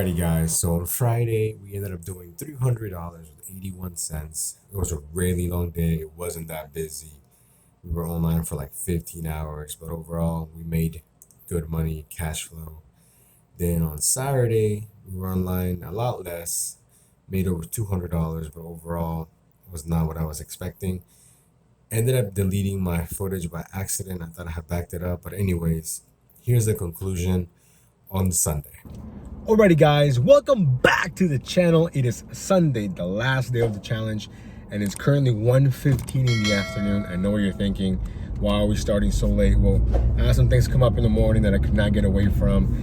Alrighty, guys. So on Friday, we ended up doing $300.81. It was a really long day. It wasn't that busy. We were online for like 15 hours, but overall, we made good money, cash flow. Then on Saturday, we were online a lot less, made over $200, but overall, it was not what I was expecting. Ended up deleting my footage by accident. I thought I had backed it up, but anyways, here's the conclusion on Sunday. Alrighty guys, welcome back to the channel. It is Sunday, the last day of the challenge, and it's currently 1:15 in the afternoon. I know what you're thinking, why are we starting so late? Well, I had some things come up in the morning that I could not get away from.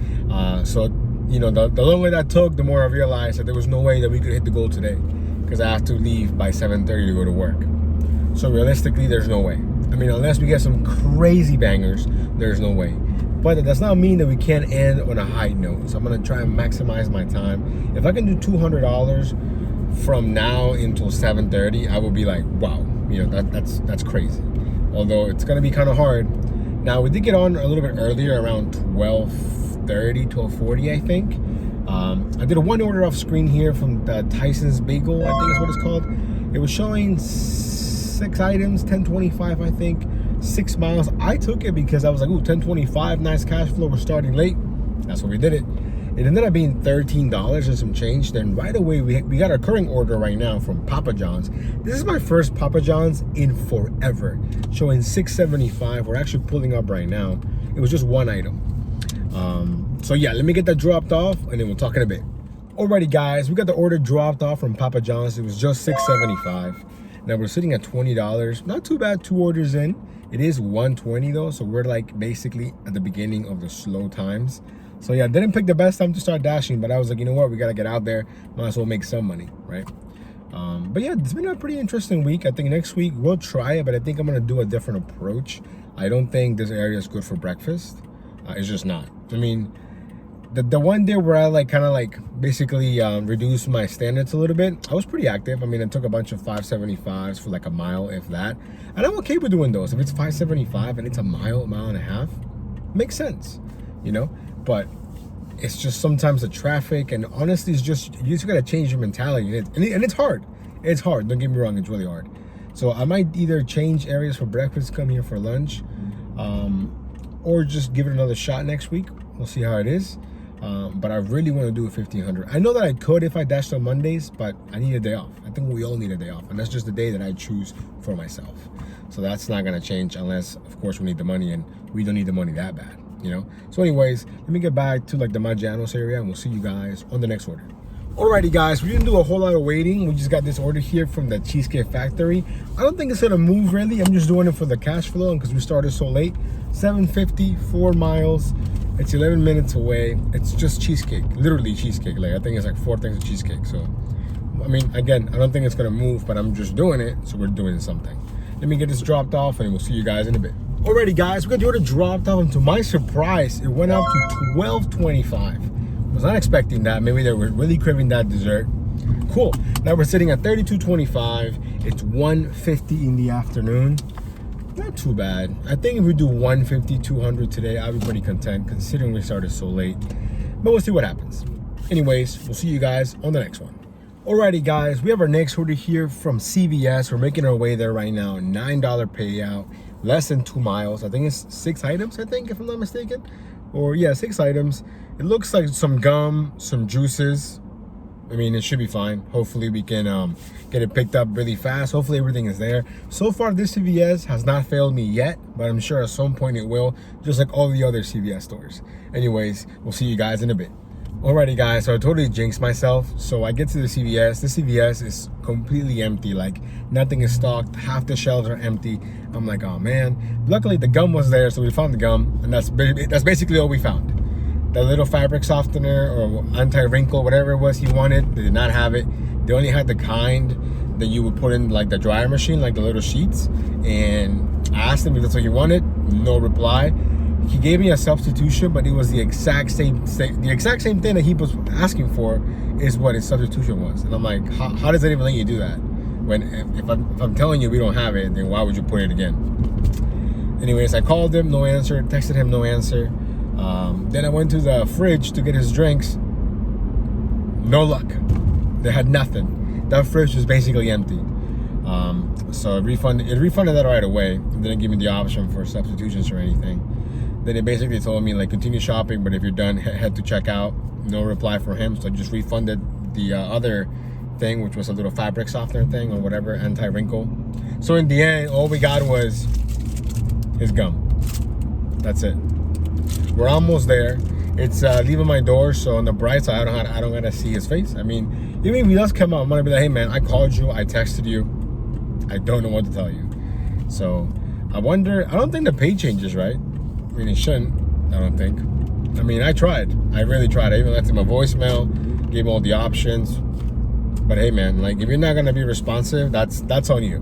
So the longer that took, the more I realized that there was no way that we could hit the goal today, because I have to leave by 7:30 to go to work. So realistically, there's no way. I mean, unless we get some crazy bangers, there's no way. But that does not mean that we can't end on a high note. So I'm gonna try and maximize my time. If I can do $200 from now until 7:30, I will be like, wow, that's crazy. Although it's gonna be kind of hard. Now we did get on a little bit earlier, around 12:30, 12:40, I think. I did a one order off screen here from the Tyson's Bagel, I think is what it's called. It was showing 6 items, 10.25, I think. 6 miles. I took it because I was like, ooh, 10.25, nice cash flow. We're starting late. That's what we did it. It ended up being $13 and some change. Then right away, we got a recurring order right now from Papa John's. This is my first Papa John's in forever, showing $6.75. We're actually pulling up right now. It was just one item. So yeah, let me get that dropped off and then we'll talk in a bit. Alrighty guys, we got the order dropped off from Papa John's. It was just $6.75. Now we're sitting at $20. Not too bad, 2 orders in. It is 1:20 though, so we're like basically at the beginning of the slow times. So yeah, didn't pick the best time to start dashing, but I was like, you know what, we gotta get out there, might as well make some money, right? But yeah, it's been a pretty interesting week. I think next week we'll try it, but I think I'm gonna do a different approach. I don't think this area is good for breakfast. It's just not. I mean, the one day where I basically reduced my standards a little bit, I was pretty active. I mean, I took a bunch of 5.75s for like a mile, if that. And I'm okay with doing those. If it's 5.75 and it's a mile and a half, makes sense, But it's just sometimes the traffic, and honestly, you just gotta change your mentality. And it's hard. It's hard. Don't get me wrong. It's really hard. So I might either change areas for breakfast, come here for lunch, or just give it another shot next week. We'll see how it is. But I really want to do a 1,500. I know that I could if I dashed on Mondays, but I need a day off. I think we all need a day off, and that's just the day that I choose for myself. So that's not going to change unless, of course, we need the money, and we don't need the money that bad, So anyways, let me get back to like the Maggiano's area, and we'll see you guys on the next order. Alrighty guys, we didn't do a whole lot of waiting. We just got this order here from the Cheesecake Factory. I don't think it's gonna move really. I'm just doing it for the cash flow and because we started so late. 7:50, 4 miles. It's 11 minutes away. It's just cheesecake, literally cheesecake. Like I think it's like 4 things of cheesecake. So, I mean, again, I don't think it's gonna move, but I'm just doing it, so we're doing something. Let me get this dropped off and we'll see you guys in a bit. Alrighty guys, we got the order dropped off, and to my surprise, it went out to $12.25. Was not expecting that. Maybe they were really craving that dessert. Cool. Now we're sitting at $32.25. It's 1:50 in the afternoon. Not too bad. I think if we do 150, 200 today, I'll be pretty content considering we started so late. But we'll see what happens. Anyways, we'll see you guys on the next one. Alrighty guys, we have our next order here from CVS. We're making our way there right now. $9 payout, less than 2 miles. I think it's 6 items, I think, if I'm not mistaken. Or yeah, 6 items. It looks like some gum, some juices. I mean, it should be fine. Hopefully we can get it picked up really fast. Hopefully everything is there. So far, this CVS has not failed me yet, but I'm sure at some point it will, just like all the other CVS stores. Anyways, we'll see you guys in a bit. Alrighty guys, so I totally jinxed myself. So I get to the CVS. The CVS is completely empty. Like nothing is stocked. Half the shelves are empty. I'm like, oh man. Luckily the gum was there, so we found the gum, and that's basically all we found. The little fabric softener or anti-wrinkle, whatever it was he wanted, they did not have it. They only had the kind that you would put in like the dryer machine, like the little sheets. And I asked him if that's what he wanted. No reply. He gave me a substitution, but it was the exact same thing that he was asking for is what his substitution was. And I'm like, how does it even let you do that? When if I'm telling you we don't have it, then why would you put it again? Anyways, I called him, no answer. Texted him, no answer. Then I went to the fridge to get his drinks. No luck. They had nothing. That fridge was basically empty. So it refunded that right away. It didn't give me the option for substitutions or anything. Then it basically told me like continue shopping, but if you're done, head to checkout. No reply from him, so I just refunded the other thing, which was a little fabric softener thing or whatever, anti-wrinkle. So in the end, all we got was his gum. That's it. We're almost there. It's leaving my door, so on the bright side, I don't gotta see his face. I mean, even if he does come out, I'm gonna be like, hey man, I called you, I texted you, I don't know what to tell you. So I wonder, I don't think the pay changes, right? I mean, it shouldn't, I don't think. I mean, I tried. I really tried. I even left him a voicemail, gave him all the options. But hey man, like if you're not gonna be responsive, that's on you.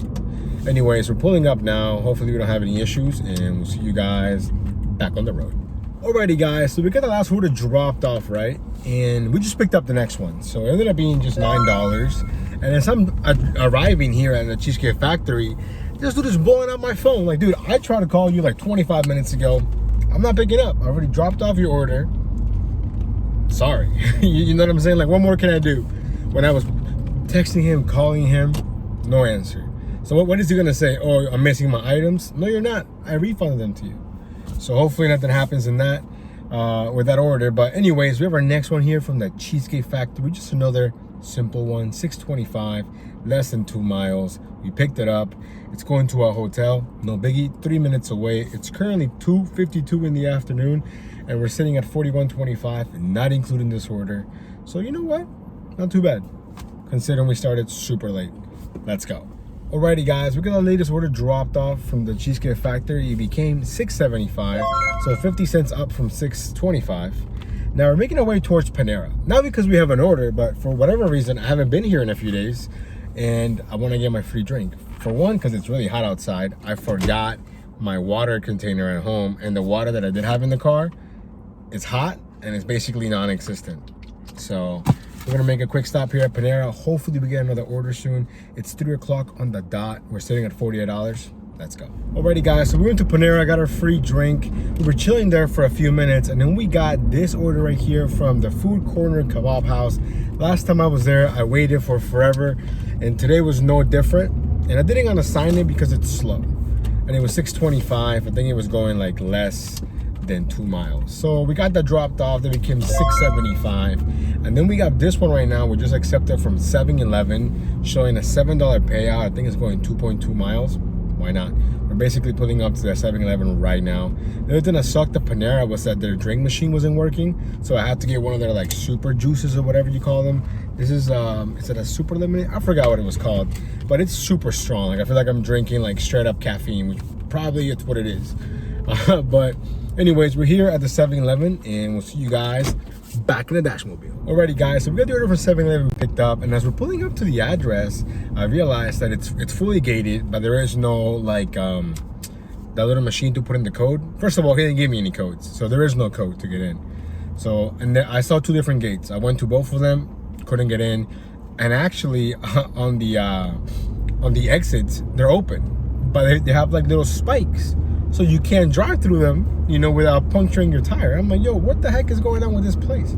Anyways, we're pulling up now. Hopefully we don't have any issues, and we'll see you guys back on the road. Alrighty guys, so we got the last order dropped off, right? And we just picked up the next one. So it ended up being just $9. And as I'm arriving here at the Cheesecake Factory, this dude is blowing up my phone. Like, dude, I tried to call you like 25 minutes ago. I'm not picking up. I already dropped off your order. Sorry. You know what I'm saying? Like, what more can I do? When I was texting him, calling him, no answer. So what is he gonna say? Oh, I'm missing my items? No, you're not. I refunded them to you. So hopefully nothing happens in that with that order. But anyways, we have our next one here from the Cheesecake Factory. Just another simple one, $6.25, less than 2 miles. We picked it up. It's going to a hotel, no biggie, 3 minutes away. It's currently 2:52 in the afternoon, and we're sitting at $41.25, not including this order. So you know what? Not too bad, considering we started super late. Let's go. Alrighty guys, we got our latest order dropped off from the Cheesecake Factory. It became $6.75, so 50 cents up from $6.25. Now we're making our way towards Panera. Not because we have an order, but for whatever reason, I haven't been here in a few days, and I want to get my free drink. For one, because it's really hot outside. I forgot my water container at home, and the water that I did have in the car is hot, and it's basically non-existent. So we're gonna make a quick stop here at Panera. Hopefully we get another order soon. It's 3 o'clock on the dot. We're sitting at $48. Let's go. Alrighty guys, so we went to Panera, got our free drink. We were chilling there for a few minutes, and then we got this order right here from the Food Corner Kebab House. Last time I was there, I waited for forever, and today was no different. And I didn't want to sign it because it's slow. And it was $6.25. I think it was going like less than 2 miles. So we got that dropped off. That became $6.75. And then we got this one right now. We just accepted from 7-Eleven, showing a $7 payout. I think it's going 2.2 miles. Why not? We're basically pulling up to the 7-Eleven right now. The other thing that sucked at Panera was that their drink machine wasn't working. So I had to get one of their like super juices or whatever you call them. This is it a super lemonade? I forgot what it was called, but it's super strong. Like I feel like I'm drinking like straight up caffeine, which probably it's what it is. But anyways, we're here at the 7-Eleven, and we'll see you guys back in the Dashmobile. Alrighty guys, so we got the order for 7-Eleven picked up, and as we're pulling up to the address, I realized that it's fully gated, but there is no like that little machine to put in the code. First of all, he didn't give me any codes, so there is no code to get in. So, and I saw 2 different gates. I went to both of them, couldn't get in, and actually on the exits they're open, but they have like little spikes, so you can't drive through them, you know, without puncturing your tire. I'm like, yo, what the heck is going on with this place?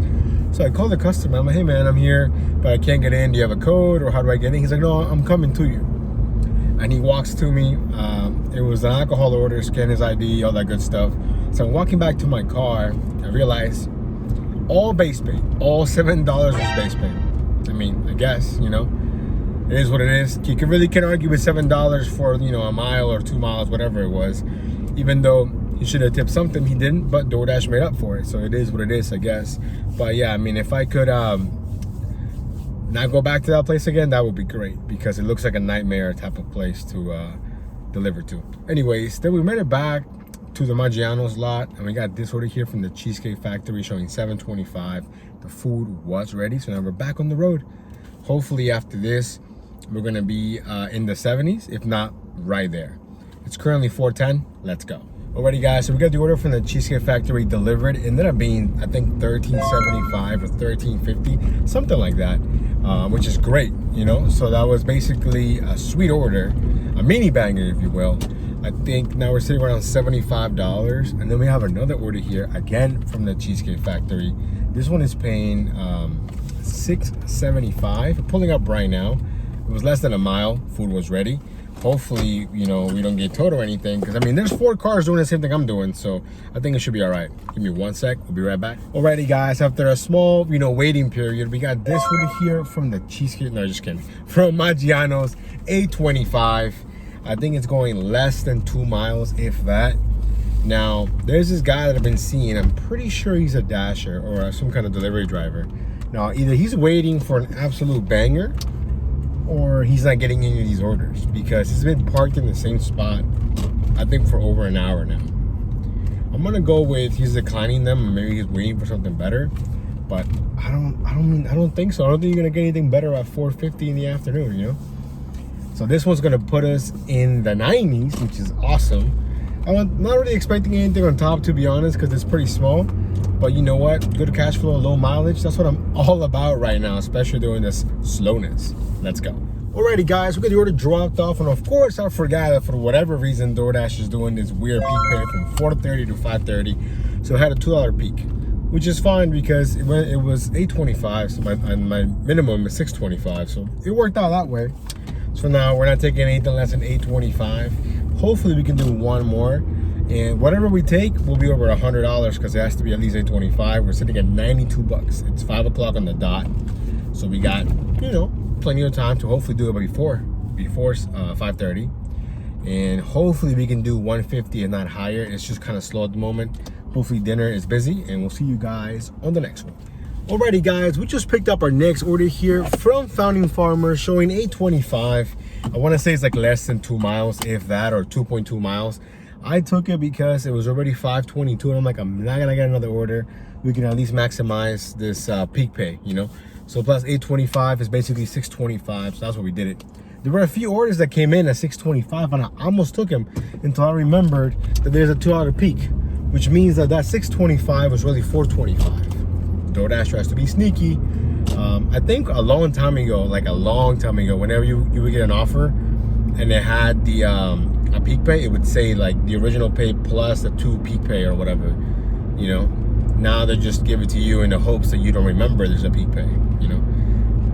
So I called the customer. I'm like, hey man, I'm here, but I can't get in. Do you have a code, or how do I get in? He's like, no, I'm coming to you. And he walks to me. It was an alcohol order, scan his ID, all that good stuff. So I'm walking back to my car. I realized all base pay, all $7 was base pay. I mean, I guess, you know, it is what it is. You really can't argue with $7 for, you know, a mile or 2 miles, whatever it was. Even though he should have tipped something, he didn't, but DoorDash made up for it. So it is what it is, I guess. But yeah, I mean, if I could not go back to that place again, that would be great, because it looks like a nightmare type of place to deliver to. Anyways, then we made it back to the Maggiano's lot, and we got this order here from the Cheesecake Factory showing $7.25. The food was ready, so now we're back on the road. Hopefully after this, we're gonna be in the 70s, if not right there. It's currently 4:10. Let's go. Alrighty guys, so we got the order from the Cheesecake Factory delivered. It ended up being, I think, $13.75 or $13.50, something like that, which is great, you know. So that was basically a sweet order, a mini banger, if you will. I think now we're sitting around $75, and then we have another order here again from the Cheesecake Factory. This one is paying $6.75. We're pulling up right now. It was less than a mile. Food was ready. Hopefully, you know, we don't get towed or anything, because I mean, there's 4 cars doing the same thing I'm doing, so I think it should be all right. Give me 1 sec. We'll be right back. Alrighty, guys. After a small, you know, waiting period, we got this order here from the cheesecake. No, just kidding. From Maggiano's, $8.25. I think it's going less than 2 miles, if that. Now, there's this guy that I've been seeing. I'm pretty sure he's a dasher or some kind of delivery driver. Now, either he's waiting for an absolute banger, or he's not getting any of these orders, because he's been parked in the same spot, I think, for over an hour now. I'm gonna go with he's declining them, or maybe he's waiting for something better. But I don't think so. I don't think you're gonna get anything better at 4:50 in the afternoon, you know? So this one's gonna put us in the 90s, which is awesome. I'm not really expecting anything on top, to be honest, because it's pretty small. But you know what? Good cash flow, low mileage. That's what I'm all about right now, especially during this slowness. Let's go. Alrighty, guys, we got the order dropped off, and of course, I forgot that for whatever reason, DoorDash is doing this weird peak pay from 4:30 to 5:30. So I had a $2 peak, which is fine because it was $8.25, so my minimum is $6.25. So it worked out that way. So now we're not taking anything less than $8.25. Hopefully we can do one more, and whatever we take will be over $100, because it has to be at least $8.25. We're sitting at 92 bucks. It's 5 o'clock on the dot, so we got, you know, plenty of time to hopefully do it before 5:30, and hopefully we can do 150 and not higher. It's just kind of slow at the moment. Hopefully dinner is busy, and we'll see you guys on the next one. Alrighty, guys, we just picked up our next order here from Founding Farmers, showing $8.25. I want to say it's like less than 2 miles, if that, or 2.2 miles. I took it because it was already $5.22, and I'm like, I'm not gonna get another order. We can at least maximize this peak pay, you know. So plus $8.25 is basically $6.25. So that's what we did it. There were a few orders that came in at $6.25, and I almost took them until I remembered that there's a $2 peak, which means that $6.25 was really $4.25. DoorDash has to be sneaky. I think a long time ago, whenever you would get an offer and it had the a peak pay, it would say like the original pay plus the 2 peak pay or whatever, you know. Now they just give it to you in the hopes that you don't remember there's a peak pay, you know.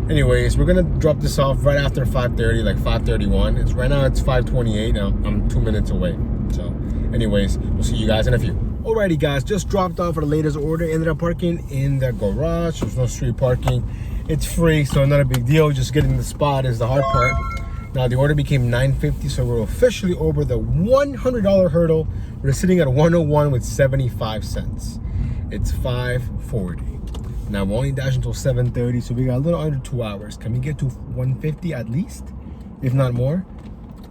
Anyways, we're gonna drop this off right after 5:30, like 5:31. Right now it's 5:28. I'm 2 minutes away. So anyways, we'll see you guys in a few. Alrighty, guys, just dropped off our latest order. Ended up parking in the garage. There's no street parking. It's free, so not a big deal. Just getting the spot is the hard part. Now the order became $9.50, so we're officially over the $100 hurdle. We're sitting at 101 with 75 cents. It's 5:40. Now we're only dashing until 7:30, so we got a little under 2 hours. Can we get to 150 at least, if not more?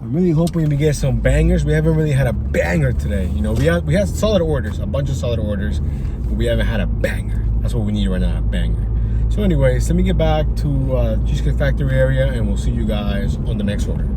I'm really hoping we get some bangers. We haven't really had a banger today. You know, we had solid orders, a bunch of solid orders, but we haven't had a banger. That's what we need right now, a banger. So anyways, let me get back to Cheesecake Factory area, and we'll see you guys on the next order.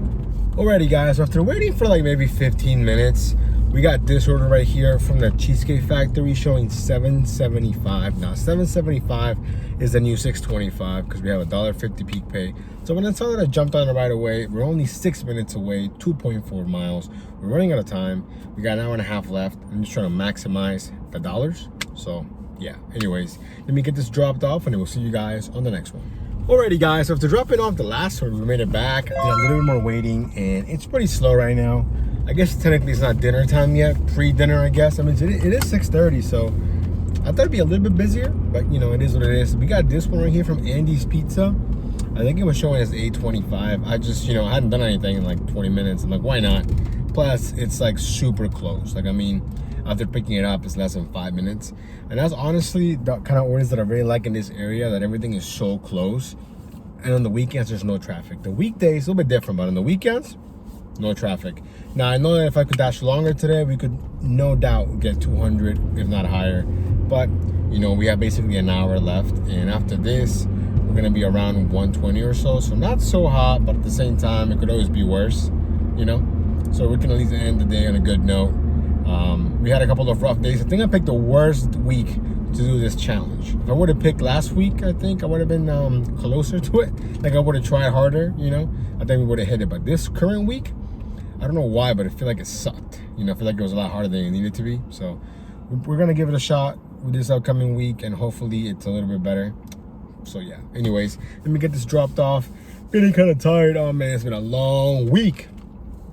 Alrighty, guys, after waiting for like maybe 15 minutes, we got this order right here from the Cheesecake Factory showing $7.75. Now $7.75 is the new $6.25 because we have a $1.50 peak pay. So when I saw that, I jumped on it right away. We're only 6 minutes away, 2.4 miles. We're running out of time. We got an hour and a half left. I'm just trying to maximize the dollars. So yeah, anyways, let me get this dropped off, and we'll see you guys on the next one. Alrighty, guys, so after dropping off the last order, we made it back. I did a little bit more waiting, and it's pretty slow right now. I guess technically it's not dinner time yet, pre-dinner, I guess. I mean, it is 6:30, so I thought it'd be a little bit busier, but you know, it is what it is. We got this one right here from Andy's Pizza. I think it was showing as $8.25. I just, you know, I hadn't done anything in like 20 minutes. I'm like, why not? Plus, it's like super close. Like, I mean, after picking it up, it's less than 5 minutes. And that's honestly the kind of orders that I really like in this area, that everything is so close. And on the weekends, there's no traffic. The weekdays, a little bit different, but on the weekends, no traffic. Now, I know that if I could dash longer today, we could no doubt get 200, if not higher. But, you know, we have basically an hour left. And after this, we're going to be around 120 or so. So not so hot, but at the same time, it could always be worse, you know. So we can at least end the day on a good note. We had a couple of rough days. I think I picked the worst week to do this challenge. If I would have picked last week, I think I would have been closer to it. Like, I would have tried harder, you know. I think we would have hit it. But this current week, I don't know why, but I feel like it sucked. You know, I feel like it was a lot harder than it needed to be. So we're going to give it a shot with this upcoming week, and hopefully it's a little bit better. So yeah, anyways, let me get this dropped off. Feeling kind of tired. Oh man, it's been a long week,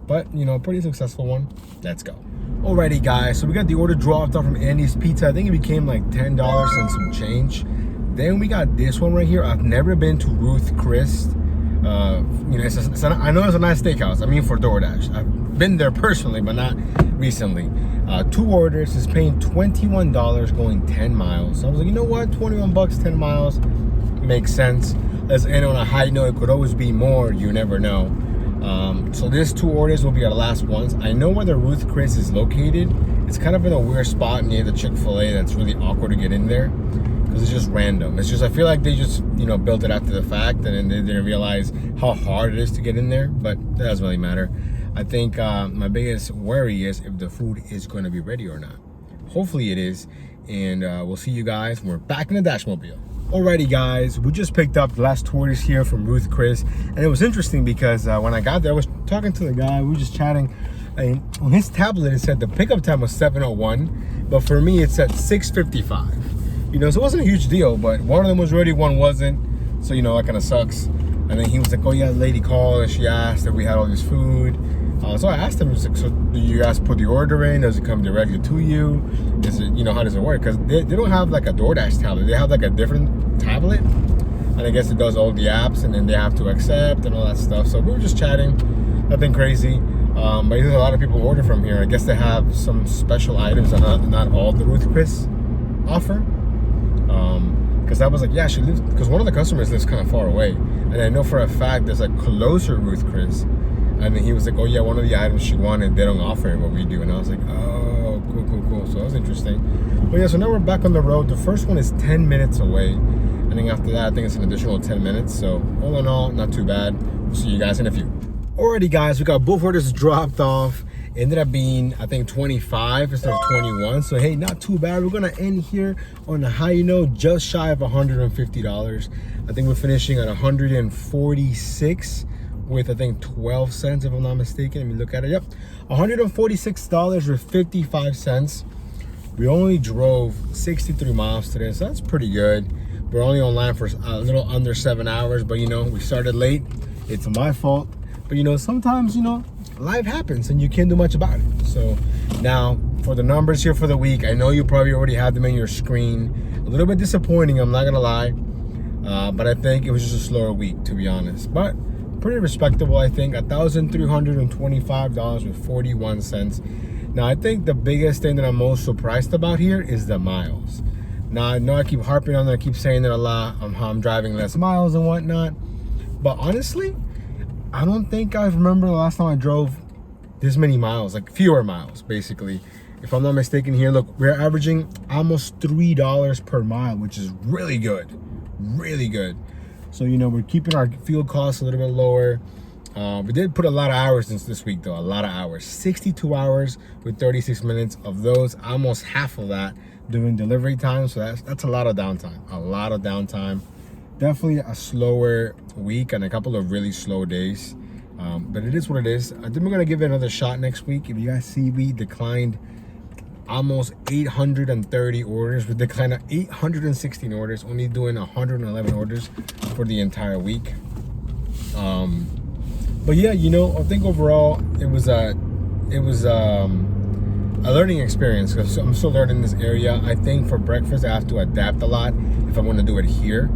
but you know, pretty successful one. Let's go. Alrighty guys, so we got the order dropped off from Andy's Pizza. I think it became like $10 and some change. Then we got this one right here. I've never been to Ruth Chris. You know, I know it's a nice steakhouse. I mean, for DoorDash. I've been there personally, but not recently. 2 orders is paying $21 going 10 miles. So I was like, you know what? 21 bucks, 10 miles makes sense. Let's end on a high note. It could always be more. You never know. So these 2 orders will be our last ones. I know where the Ruth Chris is located. It's kind of in a weird spot near the Chick-fil-A that's really awkward to get in there because it's just random. It's just, I feel like they just, you know, built it after the fact and then they didn't realize how hard it is to get in there, but that doesn't really matter. I think my biggest worry is if the food is going to be ready or not. Hopefully it is, and we'll see you guys when we're back in the Dashmobile. Alrighty guys, we just picked up the last 2 orders here from Ruth Chris, and it was interesting because when I got there, I was talking to the guy, we were just chatting, and on his tablet it said the pickup time was 7:01, but for me it said 6:55. You know, so it wasn't a huge deal, but one of them was ready, one wasn't, so you know, that kind of sucks. And then he was like, oh yeah, the lady called and she asked if we had all this food. So I asked him, I was like, so do you guys put the order in? Does it come directly to you? Is it, you know, how does it work? Because they don't have like a DoorDash tablet. They have like a different tablet. And I guess it does all the apps and then they have to accept and all that stuff. So we were just chatting, nothing crazy. But there's a lot of people order from here. I guess they have some special items that not all the Ruth Chris offer. Because I was like, yeah, she lives, because one of the customers lives kind of far away. And I know for a fact there's a closer Ruth Chris. And then he was like, oh yeah, one of the items she wanted, they don't offer what we do. And I was like, oh, cool. So that was interesting. But yeah, so now we're back on the road. The first one is 10 minutes away. I think after that, I think it's an additional 10 minutes. So all in all, not too bad. We'll see you guys in a few. Alrighty guys, we got both orders dropped off. Ended up being, I think, 25 instead of 21. So hey, not too bad. We're gonna end here on a high note, just shy of $150. I think we're finishing at 146 with, I think, 12 cents if I'm not mistaken. Let me look at it. Yep, $146.55. We only drove 63 miles today, so that's pretty good. We're only online for a little under 7 hours, but you know, we started late. It's my fault. But you know, sometimes, you know, life happens and you can't do much about it. So now for the numbers here for the week, I know you probably already have them in your screen. A little bit disappointing, I'm not gonna lie. But I think it was just a slower week, to be honest. But pretty respectable, I think. $1,325.41. Now, I think the biggest thing that I'm most surprised about here is the miles. Now, I know I keep harping on that, I keep saying it a lot, how I'm driving less miles and whatnot. But honestly, I don't think I remember the last time I drove this many miles, like fewer miles, basically. If I'm not mistaken here, look, we're averaging almost $3 per mile, which is really good, really good. So, you know, we're keeping our fuel costs a little bit lower. We did put a lot of hours this week, though, a lot of hours. 62 hours with 36 minutes. Of those, almost half of that doing delivery time. So that's a lot of downtime, Definitely a slower week and a couple of really slow days. But it is what it is. I think we're going to give it another shot next week. If you guys see, we declined almost 830 orders. We declined 816 orders, only doing 111 orders for the entire week. But yeah, you know, I think overall it was a learning experience because I'm still learning this area. I think for breakfast I have to adapt a lot if I want to do it here,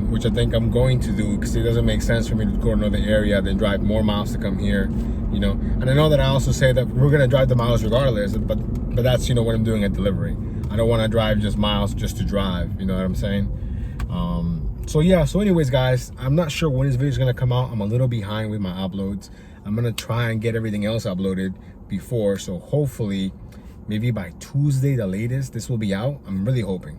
which I think I'm going to do because it doesn't make sense for me to go to another area then drive more miles to come here, you know. And I know that I also say that we're gonna drive the miles regardless, but that's, you know, what I'm doing at delivery. I don't want to drive just miles just to drive, you know what I'm saying? So yeah, so anyways guys, I'm not sure when this video is gonna come out. I'm a little behind with my uploads. I'm gonna try and get everything else uploaded before, so hopefully maybe by Tuesday the latest this will be out. I'm really hoping.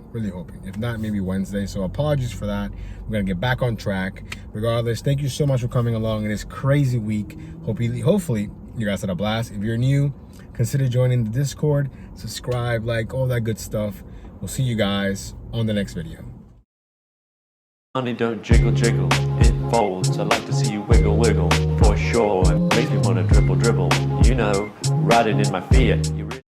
If not, maybe Wednesday. So apologies for that. We're gonna get back on track. Regardless, thank you so much for coming along in this crazy week. Hopefully you guys had a blast. If you're new, consider joining the Discord, subscribe, like, all that good stuff. We'll see you guys on the next video. Honey, don't jiggle, jiggle, it folds. I like to see you wiggle, wiggle, for sure. It makes me wanna dribble, dribble. You know, riding in my Fiat.